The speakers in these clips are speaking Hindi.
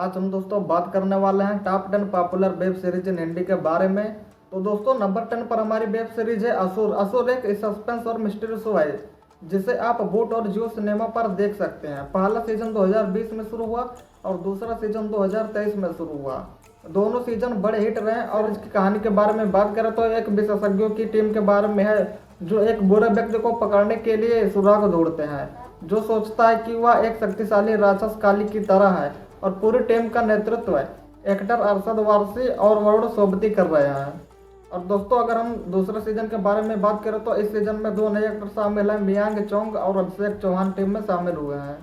आज हम दोस्तों बात करने वाले हैं top 10 popular web series in Hindi के बारे में। तो दोस्तों नंबर 10 पर हमारी वेब सीरीज है असुर। असुर एक सस्पेंस और मिस्ट्री शो है जिसे आप वोट और जियो सिनेमा पर देख सकते हैं। पहला सीजन 2020 में शुरू हुआ और दूसरा सीजन 2023 में शुरू हुआ। दोनों सीजन बड़े हिट रहे और इसकी कहानी के बारे में बात करें तो एक विशेषज्ञों की टीम के बारे में है जो एक बुरे व्यक्ति को पकड़ने के लिए सुराग ढूंढते हैं, जो सोचता है कि वह एक शक्तिशाली राक्षस काली की तरह है और पूरी टीम का नेतृत्व एक्टर अरशद वारसी और वरुण सोबती कर रहे हैं। और दोस्तों अगर हम दूसरे सीजन के बारे में बात करें तो इस सीजन में दो नए एक्टर शामिल हैं, मियांग चोंग और अभिषेक चौहान टीम में शामिल हुए हैं।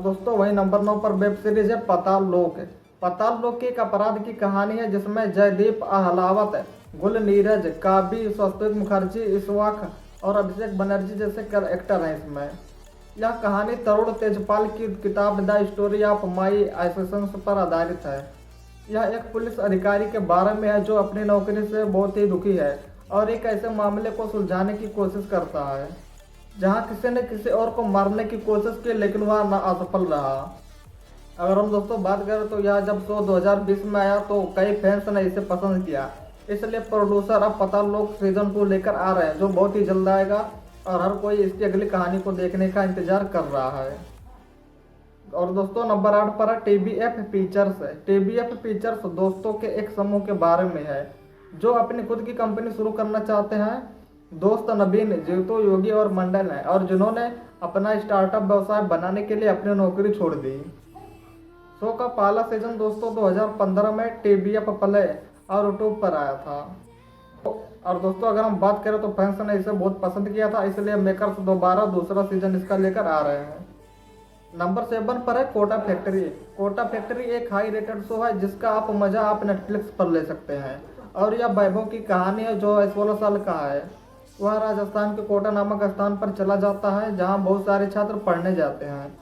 दोस्तों वही नंबर 9 पर वेब सीरीज है पाताल लोक। पाताल लोक की एक अपराध की कहानी है जिसमें जयदीप आहलावत, गुल नीरज, काबी, स्वस्तिक मुखर्जी, इशवाक और अभिषेक बनर्जी जैसे एक्टर हैं इसमें। यह कहानी तरुण तेजपाल की किताब द स्टोरी ऑफ माई एसेसन्स पर आधारित है। यह एक पुलिस अधिकारी के बारे में है जो अपनी नौकरी से बहुत ही दुखी है और एक ऐसे मामले को सुलझाने की कोशिश करता है जहां किसी ने किसी और को मारने की कोशिश की लेकिन वह न असफल रहा। अगर हम दोस्तों बात करें तो यह जब शो 2020 में आया तो कई फैंस ने इसे पसंद किया, इसलिए प्रोड्यूसर अब पाताल लोक सीजन 2 लेकर आ रहे हैं जो बहुत ही जल्द आएगा और हर कोई इसकी अगली कहानी को देखने का इंतजार कर रहा है। और दोस्तों नंबर 8 पर है TBF पिक्चर्स। TBF पिक्चर्स दोस्तों के एक समूह के बारे में है जो अपनी खुद की कंपनी शुरू करना चाहते हैं। दोस्त नवीन, जीतू, योगी और मंडल हैं और जिन्होंने अपना स्टार्टअप व्यवसाय बनाने के लिए अपनी नौकरी छोड़ दी। शो का पहला सीजन दोस्तों 2015 में TBF प्ले और यूट्यूब पर आया था। और दोस्तों अगर हम बात करें तो फैंस ने इसे बहुत पसंद किया था, इसलिए मेकर्स दोबारा दूसरा सीजन इसका लेकर आ रहे हैं। नंबर 7 पर है कोटा फैक्ट्री। कोटा फैक्ट्री एक हाई रेटेड शो है जिसका मजा आप नेटफ्लिक्स पर ले सकते हैं और यह वैभव की कहानी है जो 16 साल का है। वह राजस्थान के कोटा नामक स्थान पर चला जाता है जहां बहुत सारे छात्र पढ़ने जाते हैं।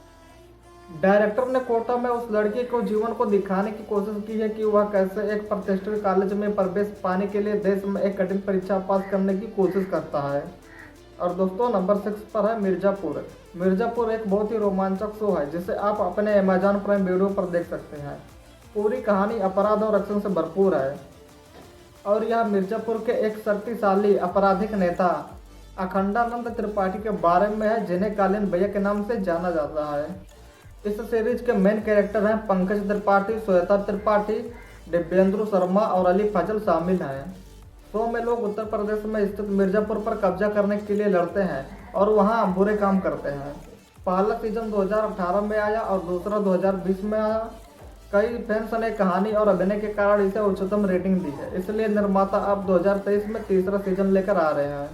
डायरेक्टर ने कोटा में उस लड़की को जीवन को दिखाने की कोशिश की है कि वह कैसे एक प्रतिष्ठित कॉलेज में प्रवेश पाने के लिए देश में एक कठिन परीक्षा पास करने की कोशिश करता है। और दोस्तों नंबर 6 पर है मिर्जापुर। मिर्जापुर एक बहुत ही रोमांचक शो है जिसे आप अपने अमेजॉन प्राइम वीडियो पर देख सकते हैं। पूरी कहानी अपराध और एक्शन से भरपूर है और यह मिर्जापुर के एक शक्तिशाली आपराधिक नेता अखंडानंद त्रिपाठी के बारे में है जिन्हें कालीन भैया के नाम से जाना जाता है। इस सीरीज के मेन कैरेक्टर हैं पंकज त्रिपाठी, श्वेता त्रिपाठी, दिव्येंद्र शर्मा और अली फजल शामिल हैं। शो में लोग उत्तर प्रदेश में स्थित मिर्जापुर पर कब्जा करने के लिए लड़ते हैं और वहां बुरे काम करते हैं। पहला सीजन 2018 में आया और दूसरा 2020 में आया। कई फैंस ने कहानी और अभिनय के कारण इसे उच्चतम रेटिंग दी है, इसलिए निर्माता अब 2023 में तीसरा सीजन लेकर आ रहे हैं।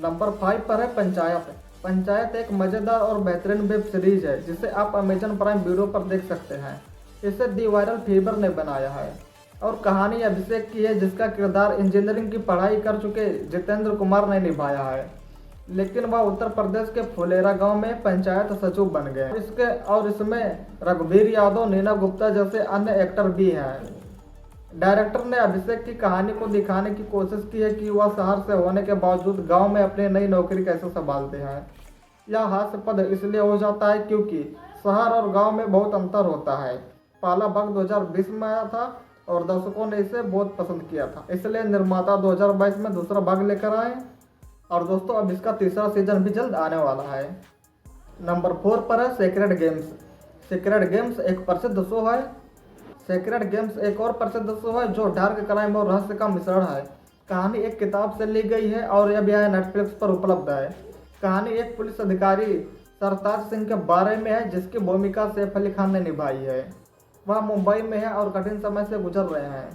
नंबर 5 पर है पंचायत। पंचायत एक मज़ेदार और बेहतरीन वेब सीरीज है जिसे आप अमेजन प्राइम वीडियो पर देख सकते हैं। इसे दी वायरल फीवर ने बनाया है और कहानी अभिषेक की है जिसका किरदार इंजीनियरिंग की पढ़ाई कर चुके जितेंद्र कुमार ने निभाया है, लेकिन वह उत्तर प्रदेश के फुलेरा गांव में पंचायत सचिव बन गए। इसमें रघुवीर यादव, नीना गुप्ता जैसे अन्य एक्टर भी हैं। डायरेक्टर ने अभिषेक की कहानी को दिखाने की कोशिश की है कि वह शहर से होने के बावजूद गांव में अपनी नई नौकरी कैसे संभालते हैं। यह हास्यास्पद इसलिए हो जाता है क्योंकि शहर और गांव में बहुत अंतर होता है। पहला भाग 2020 में आया था और दर्शकों ने इसे बहुत पसंद किया था, इसलिए निर्माता 2022 में दूसरा भाग लेकर आए और दोस्तों अब इसका तीसरा सीजन भी जल्द आने वाला है। नंबर 4 पर है सीक्रेट गेम्स। सीक्रेट गेम्स एक प्रसिद्ध शो है। सीक्रेट गेम्स एक और प्रसिद्ध शो है जो डार्क क्राइम और रहस्य का मिश्रण है। कहानी एक किताब से ली गई है और अब यह नेटफ्लिक्स पर उपलब्ध है। कहानी एक पुलिस अधिकारी सरताज सिंह के बारे में है जिसकी भूमिका सैफ अली खान ने निभाई है। वह मुंबई में है और कठिन समय से गुजर रहे हैं।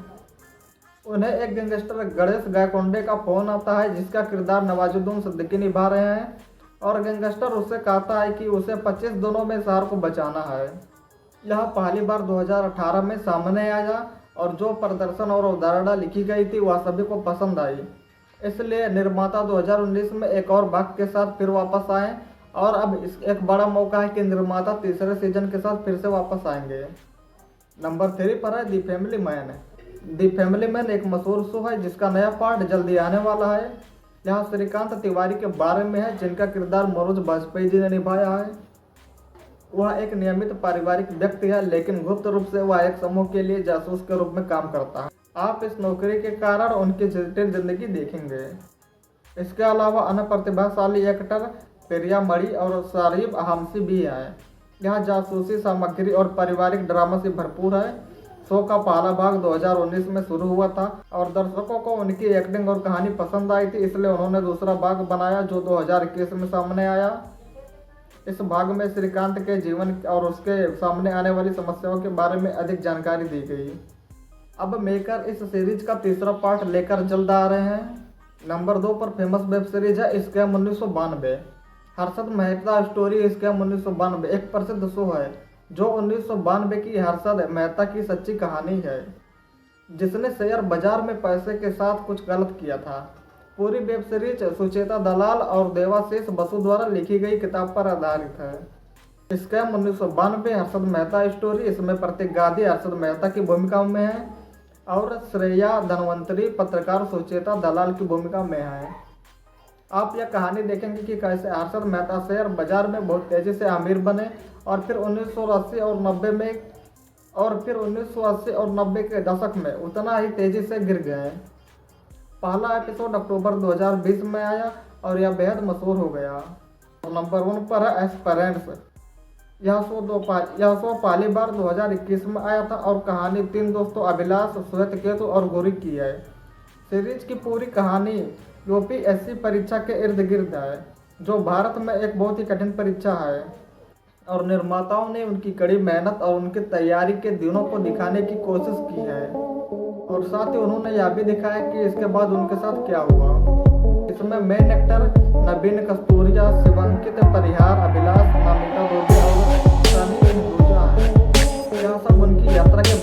उन्हें एक गैंगस्टर गणेश गायकोंडे का फोन आता है जिसका किरदार नवाजुद्दीन सिद्दीकी निभा रहे हैं और गैंगस्टर उससे कहता है कि उसे 25 दिनों में शहर को बचाना है। यह पहली बार 2018 में सामने आया और जो प्रदर्शन और अवधारणा लिखी गई थी वह सभी को पसंद आई, इसलिए निर्माता 2019 में एक और भाग के साथ फिर वापस आए और अब इस एक बड़ा मौका है कि निर्माता तीसरे सीजन के साथ फिर से वापस आएंगे। नंबर 3 पर है दी फैमिली मैन। दी फैमिली मैन एक मशहूर शो है जिसका नया पार्ट जल्दी आने वाला है। यहाँ श्रीकांत तिवारी के बारे में है जिनका किरदार मनोज बाजपेयी जी ने निभाया है। वह एक नियमित पारिवारिक व्यक्ति है, लेकिन गुप्त रूप से वह एक समूह के लिए जासूस के रूप में काम करता है। आप इस नौकरी के कारण उनकी जटिल जिंदगी देखेंगे। इसके अलावा अन्य प्रतिभाशाली एक्टर प्रिया मणि और शारिब हामसी भी हैं। यह जासूसी सामग्री और पारिवारिक ड्रामा से भरपूर है। शो का पहला भाग 2019 में शुरू हुआ था और दर्शकों को उनकी एक्टिंग और कहानी पसंद आई थी, इसलिए उन्होंने दूसरा भाग बनाया जो 2021 में सामने आया। इस भाग में श्रीकांत के जीवन और उसके सामने आने वाली समस्याओं के बारे में अधिक जानकारी दी गई। अब मेकर इस सीरीज का तीसरा पार्ट लेकर जल्द आ रहे हैं। नंबर 2 पर फेमस वेब सीरीज है scam 1992। Harshad Mehta story scam 1992 एक प्रसिद्ध शो है जो 1992 की हर्षद मेहता की सच्ची कहानी है, जिसने शेयर बाजार में पैसे के साथ कुछ गलत किया था। पूरी वेब सीरीज सुचेता दलाल और देवाशीष बसु द्वारा लिखी गई किताब पर आधारित है। स्कैम 1992 हर्षद मेहता स्टोरी, इसमें प्रतीक गांधी हर्षद मेहता की भूमिका में है और श्रेया धनवंतरी पत्रकार सुचेता दलाल की भूमिका में है। आप यह कहानी देखेंगे कि कैसे हर्षद मेहता शेयर बाजार में बहुत तेजी से अमीर बने और फिर 1980 और 90 के दशक में उतना ही तेजी से गिर गए। पहला एपिसोड अक्टूबर 2020 में आया और यह बेहद मशहूर हो गया। नंबर 1 पर है एस्पेरेंट्स। यह शो पहली बार 2021 में आया था और कहानी 3 दोस्तों अभिलाष, श्वेतकेतु और गौरी की है। सीरीज की पूरी कहानी यूपीएससी परीक्षा के इर्द गिर्द है, जो भारत में एक बहुत ही कठिन परीक्षा है और निर्माताओं ने उनकी कड़ी मेहनत और उनकी तैयारी के दिनों को दिखाने की कोशिश की है और साथ ही उन्होंने यह भी दिखाया कि इसके बाद उनके साथ क्या हुआ। इसमें मेन एक्टर नवीन कस्तूरिया, शिवंकित परिहार, अभिलाष, नमिता दुबे और सनी हिंदुजा हैं। यह सब उनकी यात्रा के